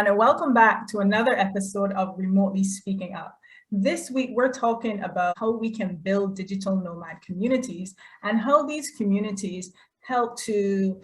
everyone, and welcome back to another episode of Remotely Speaking Up. This week, we're talking about how we can build digital nomad communities and how these communities help to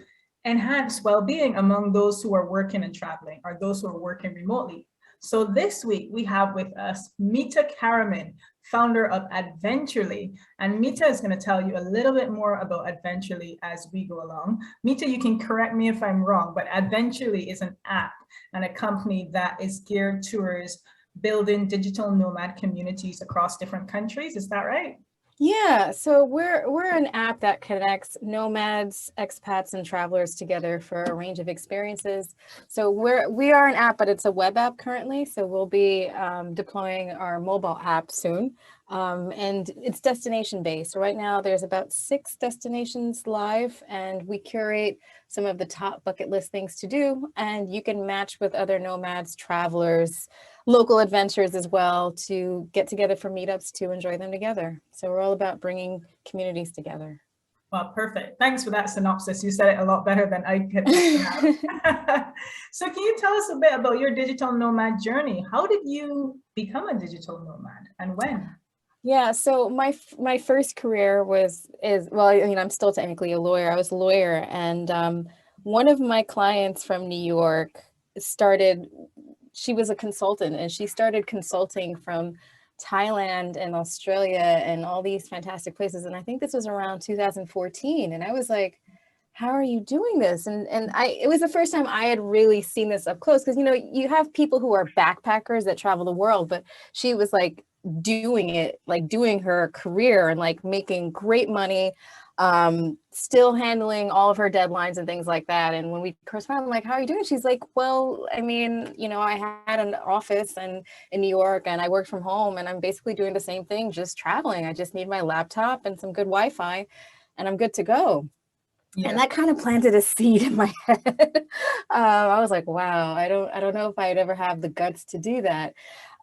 enhance well-being among those who are working and traveling, or those who are working remotely. So this week, we have with us Mita Carriman, founder of Adventurely. And Mita is going to tell you a little bit more about Adventurely as we go along. Mita, you can correct me if I'm wrong, but Adventurely is an app and a company that is geared towards building digital nomad communities across different countries. Is that right? Yeah, so we're an app that connects nomads, expats, and travelers together for a range of experiences. So we are an app, but it's a web app currently. So we'll be deploying our mobile app soon, and it's destination based. So right now, there's about 6 destinations live, and we curate some of the top bucket list things to do, and you can match with other nomads, travelers, local adventures as well, to get together for meetups to enjoy them together. So we're all about bringing communities together. Well, perfect. Thanks for that synopsis. You said it a lot better than I could have. So can you tell us a bit about your digital nomad journey? How did you become a digital nomad and when? Yeah, so my first career I'm still technically a lawyer. I was a lawyer, and one of my clients from New York she was a consultant, and she started consulting from Thailand and Australia and all these fantastic places. And I think this was around 2014. And I was like, how are you doing this? And it was the first time I had really seen this up close, because, you have people who are backpackers that travel the world, but she was like doing it, like doing her career and like making great money, still handling all of her deadlines and things like that. And when we corresponded, I'm like, how are you doing? She's like, well, I mean, I had an office in New York, and I worked from home, and I'm basically doing the same thing, just traveling. I just need my laptop and some good Wi-Fi, and I'm good to go. Yeah. And that kind of planted a seed in my head. I was like, wow, I don't know if I'd ever have the guts to do that.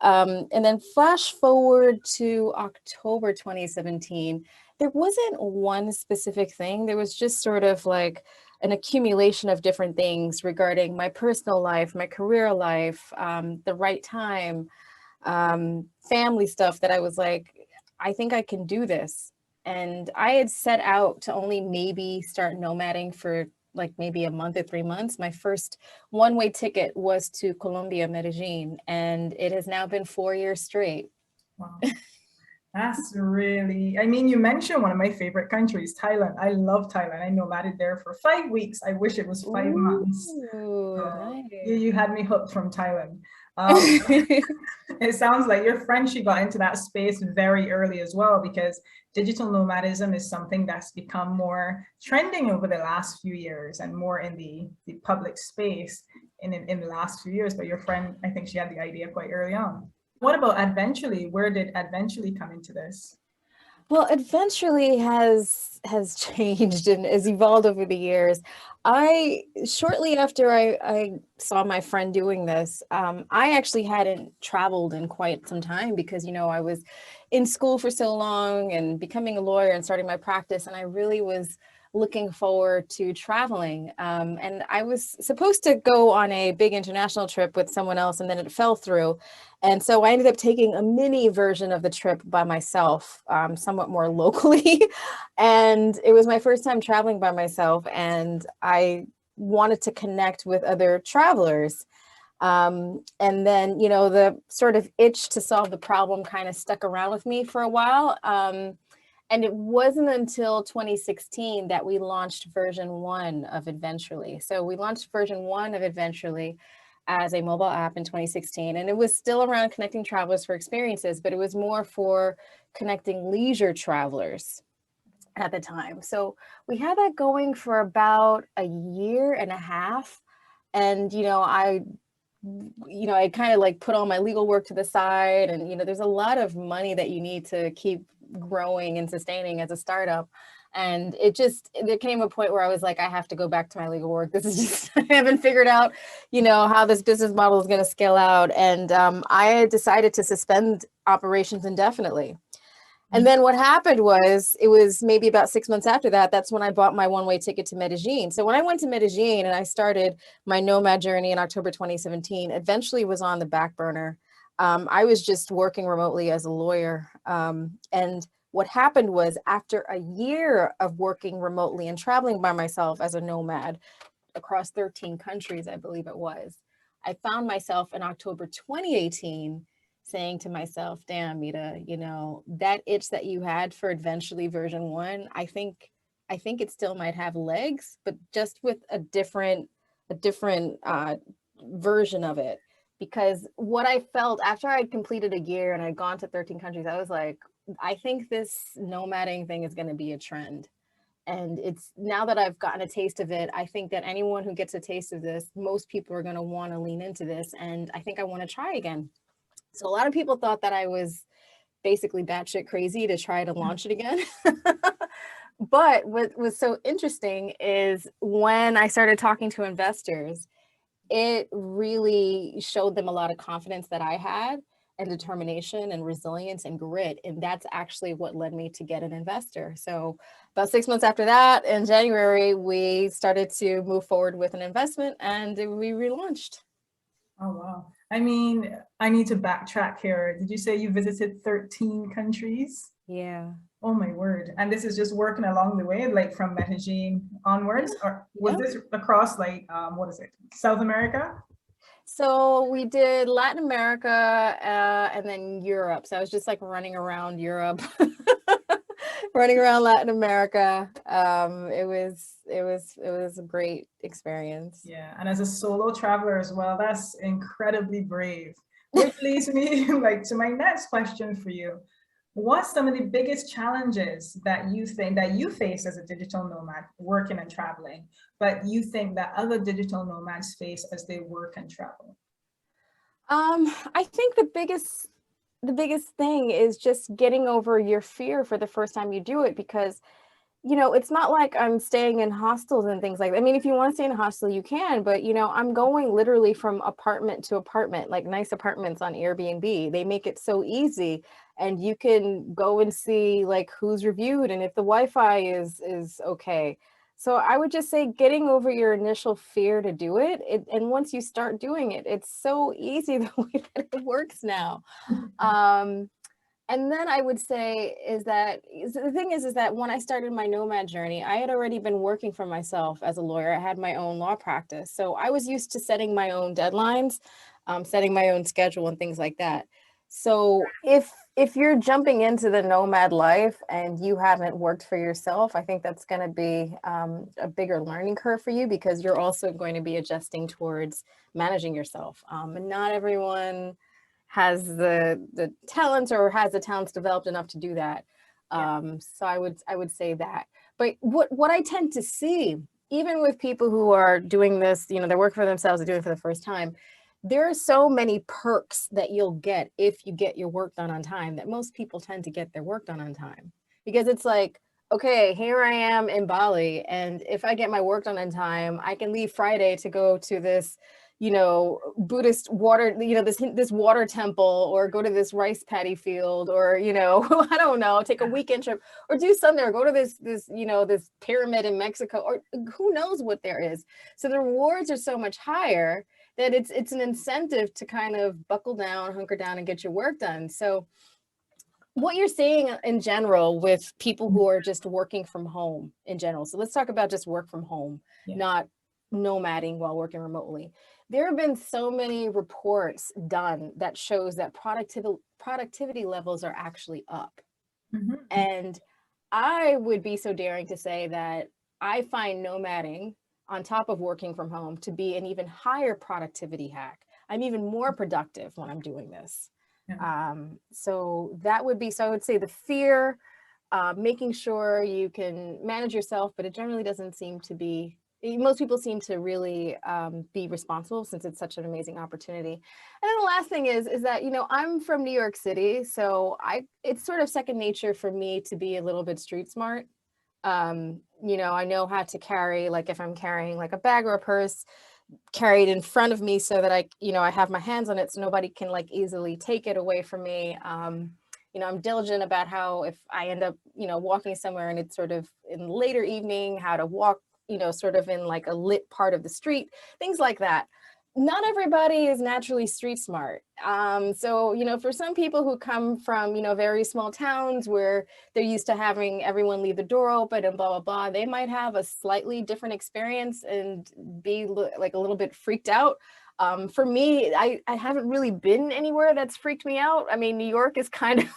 And then flash forward to October 2017, there wasn't one specific thing. There was just sort of like an accumulation of different things regarding my personal life, my career life, the right time, family stuff, that I was like, I think I can do this. And I had set out to only maybe start nomading for like maybe a month or 3 months. My first one-way ticket was to Colombia, Medellin, and it has now been 4 years straight. Wow. That's really, you mentioned one of my favorite countries, Thailand. I love Thailand. I nomaded there for 5 weeks. I wish it was 5 months. Nice. You had me hooked from Thailand. It sounds like you're French. You got into that space very early as well, because digital nomadism is something that's become more trending over the last few years and more in the public space in the last few years. But your friend, I think she had the idea quite early on. What about Adventurely? Where did Adventurely come into this? Well, Adventurely has changed and has evolved over the years. Shortly after I saw my friend doing this, I actually hadn't traveled in quite some time, because, I was in school for so long and becoming a lawyer and starting my practice, and I really was looking forward to traveling. And I was supposed to go on a big international trip with someone else, and then it fell through. And so I ended up taking a mini version of the trip by myself, somewhat more locally. And it was my first time traveling by myself, and I wanted to connect with other travelers. And then, the sort of itch to solve the problem kind of stuck around with me for a while. And it wasn't until 2016 that we launched version 1 of Adventurely. So we launched version 1 of Adventurely as a mobile app in 2016. And it was still around connecting travelers for experiences, but it was more for connecting leisure travelers at the time. So we had that going for about a year and a half. And, I kind of like put all my legal work to the side, and, there's a lot of money that you need to keep growing and sustaining as a startup. And there came a point where I was like, I have to go back to my legal work. This is just, I haven't figured out, how this business model is going to scale out. And I decided to suspend operations indefinitely. And then what happened was, it was maybe about 6 months after that, that's when I bought my one-way ticket to Medellin. So when I went to Medellin and I started my nomad journey in October 2017, eventually was on the back burner. I was just working remotely as a lawyer. And what happened was, after a year of working remotely and traveling by myself as a nomad across 13 countries, I believe it was, I found myself in October 2018 saying to myself, damn, Mita, you know, that itch that you had for eventually version 1, I think it still might have legs, but just with a different version of it. Because what I felt after I'd completed a year and I'd gone to 13 countries, I was like, I think this nomading thing is going to be a trend. And it's, now that I've gotten a taste of it, I think that anyone who gets a taste of this, most people are going to want to lean into this. And I think I want to try again. So a lot of people thought that I was basically batshit crazy to try to launch it again. But what was so interesting is when I started talking to investors, it really showed them a lot of confidence that I had, and determination and resilience and grit. And that's actually what led me to get an investor. So about 6 months after that, in January, we started to move forward with an investment and we relaunched. Oh, wow. I mean, I need to backtrack here. Did you say you visited 13 countries? Yeah. Oh my word. And this is just working along the way, like from Medellin onwards, or was this across like, what is it, South America? So we did Latin America and then Europe. So I was just like running around Europe, running around Latin America. It was a great experience. Yeah, and as a solo traveler as well, that's incredibly brave. Which leads me like to my next question for you. What's some of the biggest challenges that you think that you face as a digital nomad working and traveling, but you think that other digital nomads face as they work and travel? I think the biggest thing is just getting over your fear for the first time you do it, because it's not like I'm staying in hostels and things like that. I mean, if you want to stay in a hostel, you can, but I'm going literally from apartment to apartment, like nice apartments on Airbnb. They make it so easy, and you can go and see like who's reviewed and if the Wi-Fi is okay. So I would just say getting over your initial fear to do it, and once you start doing it, it's so easy the way that it works now. And then I would say the thing is that when I started my nomad journey, I had already been working for myself as a lawyer. I had my own law practice. So I was used to setting my own deadlines, setting my own schedule and things like that. So if you're jumping into the nomad life and you haven't worked for yourself, I think that's going to be a bigger learning curve for you, because you're also going to be adjusting towards managing yourself. And not everyone has the talents or has the talents developed enough to do that. So I would say that. But what I tend to see, even with people who are doing this, they're working for themselves, they're doing it for the first time, there are so many perks that you'll get if you get your work done on time, that most people tend to get their work done on time. Because it's like, okay, here I am in Bali, and if I get my work done on time, I can leave Friday to go to this Buddhist water, this water temple, or go to this rice paddy field, or, I don't know, take a weekend trip, or do something, or go to this pyramid in Mexico, or who knows what there is. So the rewards are so much higher that it's an incentive to kind of buckle down, hunker down, and get your work done. So what you're seeing in general with people who are just working from home in general. So let's talk about just work from home, not nomading while working remotely. There have been so many reports done that shows that productivity levels are actually up. Mm-hmm. And I would be so daring to say that I find nomading on top of working from home to be an even higher productivity hack. I'm even more productive when I'm doing this. Yeah. So that would be, so I would say the fear, making sure you can manage yourself, but it generally doesn't seem to be, most people seem to really be responsible, since it's such an amazing opportunity. And then the last thing is that, I'm from New York City, so it's sort of second nature for me to be a little bit street smart. I know how to carry, like if I'm carrying like a bag or a purse, carry it in front of me so that I have my hands on it so nobody can like easily take it away from me. I'm diligent about how if I end up, walking somewhere and it's sort of in the later evening, how to walk, sort of in like a lit part of the street, things like that. Not everybody is naturally street smart. So, for some people who come from, very small towns where they're used to having everyone leave the door open and blah, blah, blah, they might have a slightly different experience and be like a little bit freaked out. For me, I haven't really been anywhere that's freaked me out. I mean, New York is kind of,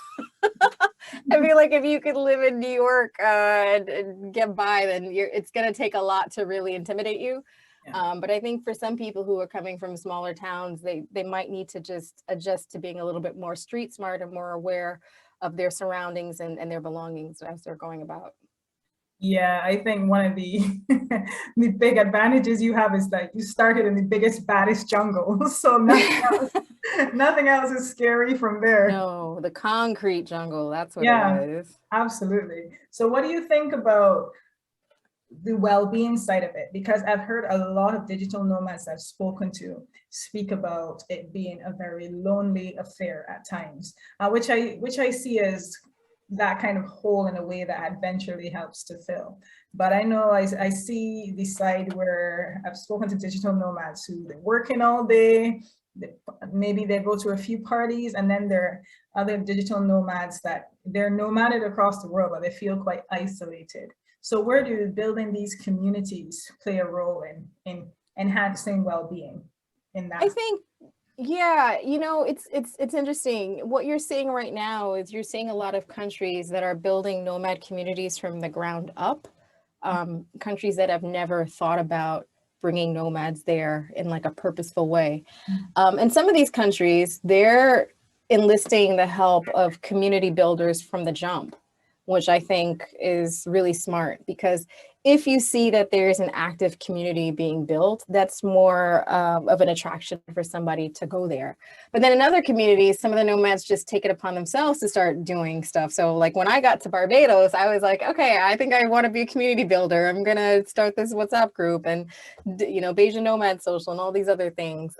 I feel like if you could live in New York and get by, then it's going to take a lot to really intimidate you. Yeah. But I think for some people who are coming from smaller towns, they might need to just adjust to being a little bit more street smart and more aware of their surroundings and their belongings as they're going about. Yeah, I think one of the the big advantages you have is that you started in the biggest, baddest jungle. So nothing else is scary from there. No, the concrete jungle, that's what Yeah, it is. absolutely. So what do you think about the well-being side of it? Because I've heard a lot of digital nomads I've spoken to speak about it being a very lonely affair at times, which I see as that kind of hole in a way that adventurely helps to fill. But I know I see the side where I've spoken to digital nomads who they're working all day, maybe they go to a few parties, and then there are other digital nomads that they're nomaded across the world, but they feel quite isolated. So where do building these communities play a role in enhancing well-being in that? I think, yeah, it's interesting. What you're seeing right now is you're seeing a lot of countries that are building nomad communities from the ground up. Countries that have never thought about bringing nomads there in like a purposeful way. And some of these countries, they're enlisting the help of community builders from the jump, which I think is really smart, because if you see that there's an active community being built, that's more of an attraction for somebody to go there. But then in other communities, some of the nomads just take it upon themselves to start doing stuff. So like when I got to Barbados, I was like, okay, I think I want to be a community builder. I'm going to start this WhatsApp group and, Bayesian Nomad Social and all these other things.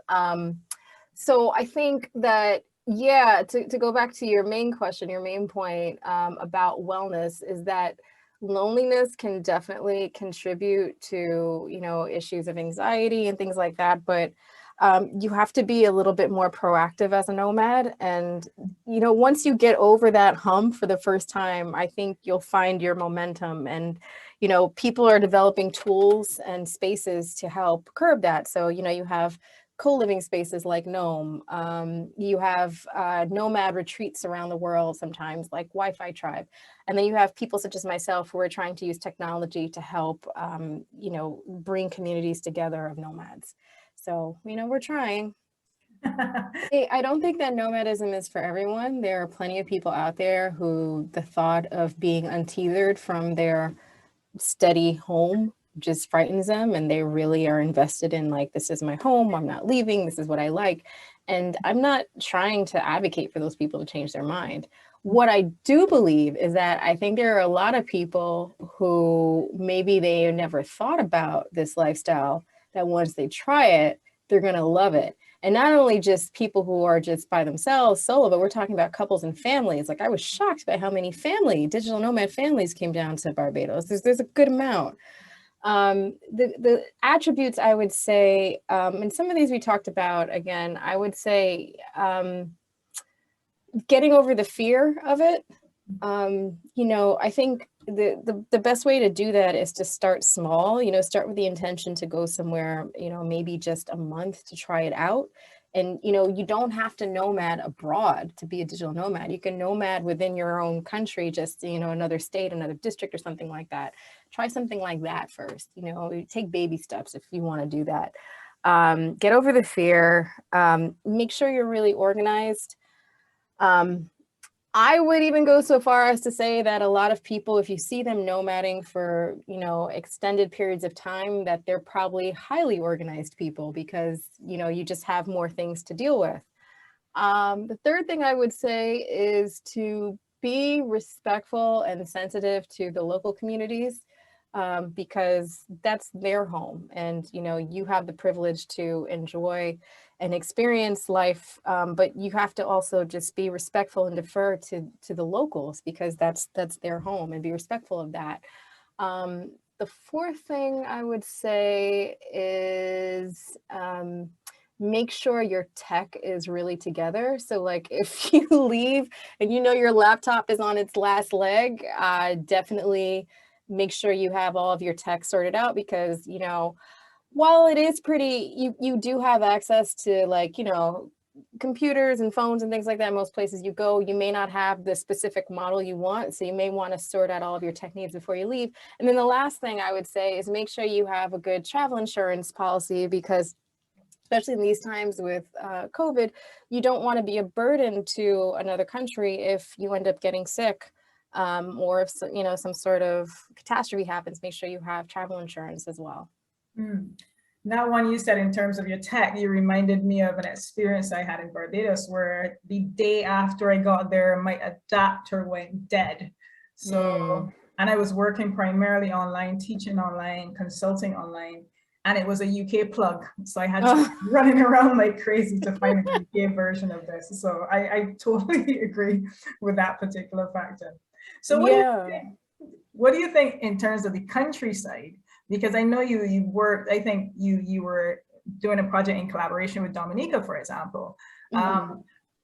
So I think that, yeah, to go back to your main question, your main point about wellness is that loneliness can definitely contribute to, issues of anxiety and things like that. But you have to be a little bit more proactive as a nomad. And, once you get over that hump for the first time, I think you'll find your momentum. And, people are developing tools and spaces to help curb that. So, you have co-living spaces like Gnome. You have nomad retreats around the world sometimes, like Wi-Fi Tribe. And then you have people such as myself who are trying to use technology to help, bring communities together of nomads. So, we're trying. I don't think that nomadism is for everyone. There are plenty of people out there who the thought of being untethered from their steady home just frightens them, and they really are invested in like, this is my home, I'm not leaving, this is what I like. And I'm not trying to advocate for those people to change their mind. What I do believe is that I think there are a lot of people who maybe they never thought about this lifestyle, that once they try it, they're going to love it. And not only just people who are just by themselves solo, but we're talking about couples and families. Like I was shocked by how many digital nomad families came down to Barbados. There's a good amount. The attributes I would say, and some of these we talked about, again, I would say getting over the fear of it. I think the best way to do that is to start small, start with the intention to go somewhere, maybe just a month to try it out. And, you don't have to nomad abroad to be a digital nomad. You can nomad within your own country, just, another state, another district or something like that. Try something like that first, take baby steps if you want to do that. Get over the fear, make sure you're really organized. I would even go so far as to say that a lot of people, if you see them nomading for, extended periods of time, that they're probably highly organized people, because, you just have more things to deal with. The third thing I would say is to be respectful and sensitive to the local communities. because that's their home, and you have the privilege to enjoy and experience life, but you have to also just be respectful and defer to the locals, because that's their home, and be respectful of that. The fourth thing I would say is make sure your tech is really together. So like if you leave and your laptop is on its last leg, definitely make sure you have all of your tech sorted out, because while it is pretty, you do have access to, like, computers and phones and things like that. Most places you go, you may not have the specific model you want, so you may want to sort out all of your tech needs before you leave. And then the last thing I would say is make sure you have a good travel insurance policy, because especially in these times with COVID, you don't want to be a burden to another country if you end up getting sick, or if some sort of catastrophe happens. Make sure you have travel insurance as well. That one you said in terms of your tech, you reminded me of an experience I had in Barbados, where the day after I got there, my adapter went dead. So, and I was working primarily online, teaching online, consulting online, and it was a UK plug. So I had to be running around like crazy to find a UK version of this. So I totally agree with that particular factor. So what do you think in terms of the countryside? Because I know you worked, I think you were doing a project in collaboration with Dominica, for example.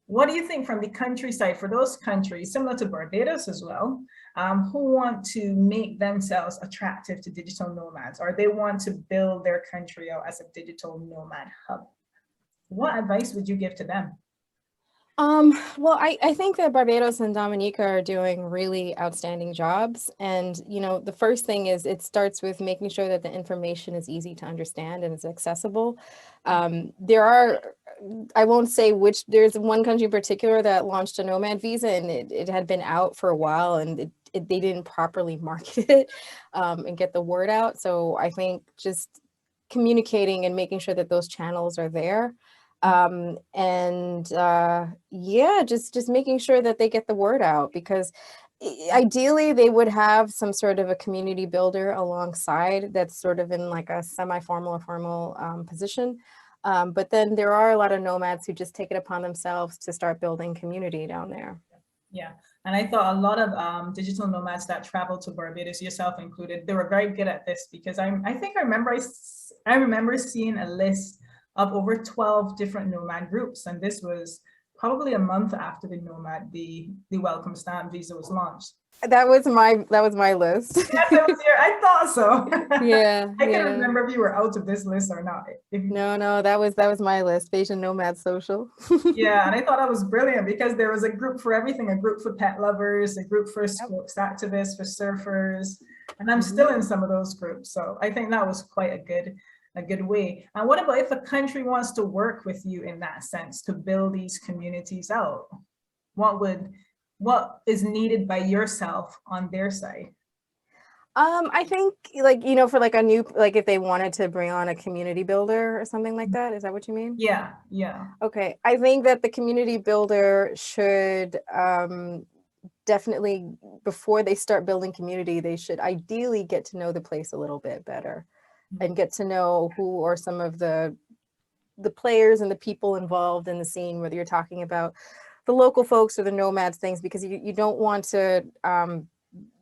What do you think from the countryside, for those countries, similar to Barbados as well, who want to make themselves attractive to digital nomads, or they want to build their country out as a digital nomad hub? What advice would you give to them? Well, I think that Barbados and Dominica are doing really outstanding jobs. And, the first thing is it starts with making sure that the information is easy to understand and it's accessible. There are, I won't say which, there's one country in particular that launched a nomad visa, and it had been out for a while, and they didn't properly market it and get the word out. So I think just communicating and making sure that those channels are there. Just making sure that they get the word out, because ideally they would have some sort of a community builder alongside that's sort of in like a semi-formal or formal position. But then there are a lot of nomads who just take it upon themselves to start building community down there. Yeah, and I thought a lot of digital nomads that travel to Barbados, yourself included, they were very good at this, because I remember seeing a list of over 12 different nomad groups, and this was probably a month after the welcome stamp visa was launched. That was my list. Yes, it was here. I thought so. Yeah. I can't remember if you were out of this list or not. No, that was my list, Bayesian Nomad Social. Yeah, and I thought that was brilliant, because there was a group for everything, a group for pet lovers, a group for sports activists, for surfers, and I'm still in some of those groups. So I think that was quite a good way. And what about if a country wants to work with you in that sense to build these communities out? What is needed by yourself on their side? I think for like a new, like if they wanted to bring on a community builder or something like that, is that what you mean? Yeah. Okay. I think that the community builder should definitely, before they start building community, they should ideally get to know the place a little bit better, and get to know who are some of the players and the people involved in the scene, whether you're talking about the local folks or the nomads things, because you don't want to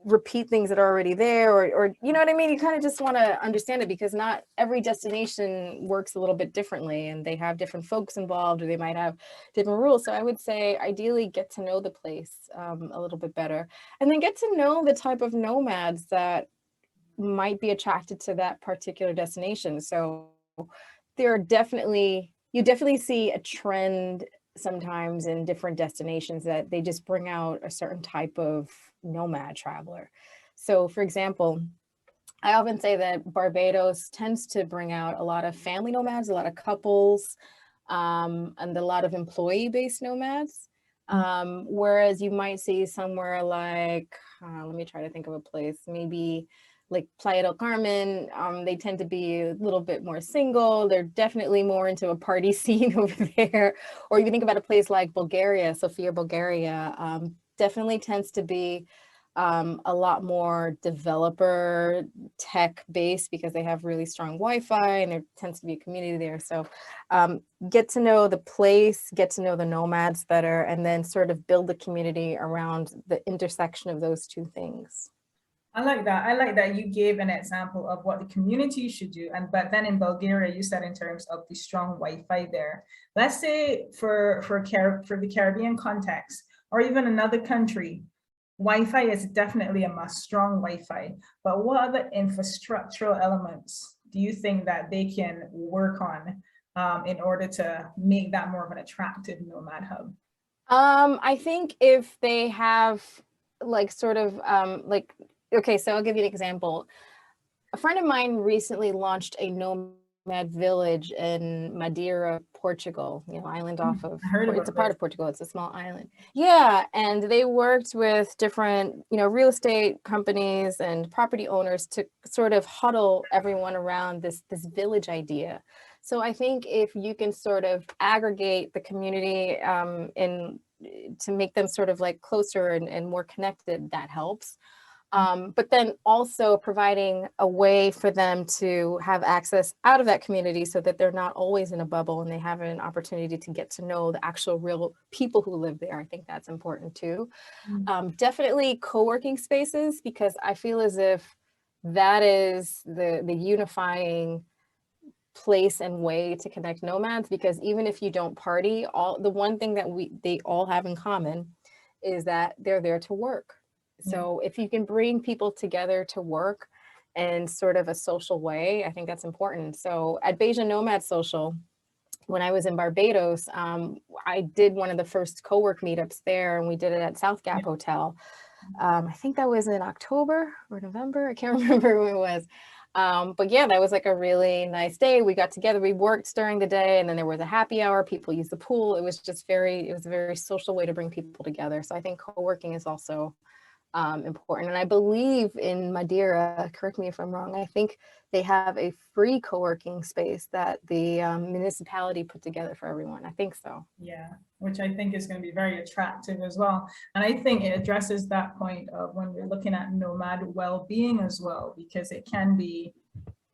repeat things that are already there, or you know what I mean? You kind of just want to understand it, because not every destination works a little bit differently, and they have different folks involved, or they might have different rules. So I would say ideally get to know the place a little bit better, and then get to know the type of nomads that might be attracted to that particular destination. So you definitely see a trend sometimes in different destinations that they just bring out a certain type of nomad traveler. So for example, I often say that Barbados tends to bring out a lot of family nomads, a lot of couples, and a lot of employee-based nomads. Whereas you might see somewhere like, let me try to think of a place, maybe like Playa del Carmen, they tend to be a little bit more single. They're definitely more into a party scene over there. Or you think about a place like Bulgaria, Sofia, Bulgaria, definitely tends to be a lot more developer tech based because they have really strong Wi-Fi and there tends to be a community there. So get to know the place, get to know the nomads better, and then sort of build the community around the intersection of those two things. I like that. I like that you gave an example of what the community should do. But then in Bulgaria, you said in terms of the strong Wi-Fi there. Let's say for the Caribbean context, or even another country, Wi-Fi is definitely a must, strong Wi-Fi. But what other infrastructural elements do you think that they can work on in order to make that more of an attractive nomad hub? I think if they have like sort of like, okay, so I'll give you an example. A friend of mine recently launched a Nomad Village in Madeira, Portugal, island off of, it's a part of Portugal, it's a small island. Yeah, and they worked with different, real estate companies and property owners to sort of huddle everyone around this village idea. So I think if you can sort of aggregate the community to make them sort of like closer and more connected, that helps. But then also providing a way for them to have access out of that community so that they're not always in a bubble and they have an opportunity to get to know the actual real people who live there. I think that's important too. Definitely co-working spaces, because I feel as if that is the unifying place and way to connect nomads, because even if you don't party, the one thing that they all have in common is that they're there to work. So if you can bring people together to work in sort of a social way, I think that's important. So at Bayesian Nomad Social, when I was in Barbados, I did one of the first co-work meetups there, and we did it at South Gap Hotel. I think that was in October or November. I can't remember when it was. But yeah, that was like a really nice day. We got together, we worked during the day, and then there was a happy hour. People used the pool. It was just it was a very social way to bring people together. So I think co-working is also important. And I believe in Madeira, correct me if I'm wrong, I think they have a free co-working space that the municipality put together for everyone. I think so. Yeah, which I think is going to be very attractive as well. And I think it addresses that point of when we're looking at nomad well-being as well, because it can be,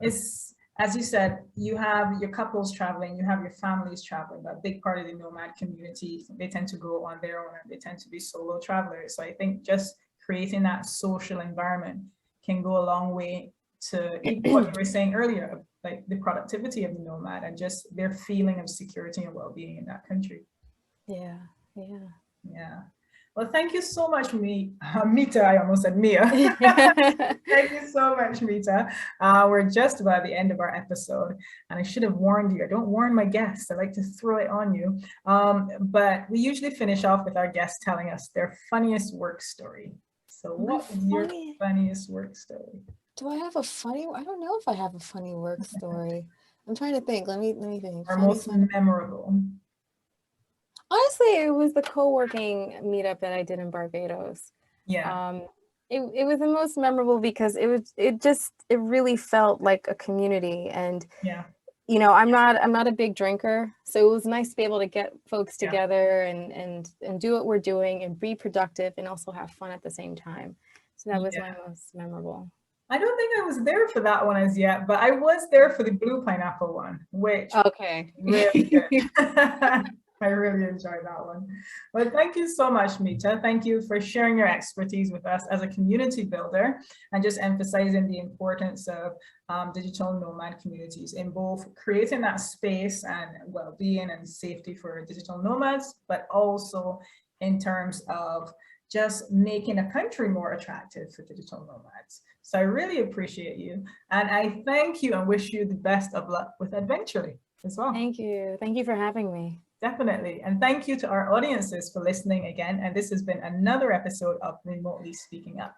as you said, you have your couples traveling, you have your families traveling, but a big part of the nomad community, they tend to go on their own, and they tend to be solo travelers. So I think just creating that social environment can go a long way to what you were saying earlier, like the productivity of the nomad and just their feeling of security and well-being in that country. Yeah. Well, thank you so much, Mita. I almost said Mia. Thank you so much, Mita. We're just about the end of our episode, and I should have warned you. I don't warn my guests. I like to throw it on you. But we usually finish off with our guests telling us their funniest work story. So what is your funniest work story? Do I have a funny? I don't know if I have a funny work story. I'm trying to think. Let me think. Or most memorable? Honestly, it was the co-working meetup that I did in Barbados. Yeah. It was the most memorable because it really felt like a community. And yeah, I'm not a big drinker, so it was nice to be able to get folks together and do what we're doing and be productive and also have fun at the same time. So that was my most memorable. I don't think I was there for that one as yet, but I was there for the blue pineapple one, which really good. I really enjoyed that one. Well, thank you so much, Mita. Thank you for sharing your expertise with us as a community builder and just emphasizing the importance of digital nomad communities in both creating that space and well-being and safety for digital nomads, but also in terms of just making a country more attractive for digital nomads. So I really appreciate you. And I thank you and wish you the best of luck with Adventurely as well. Thank you. Thank you for having me. Definitely. And thank you to our audiences for listening again. And this has been another episode of Remotely Speaking Up.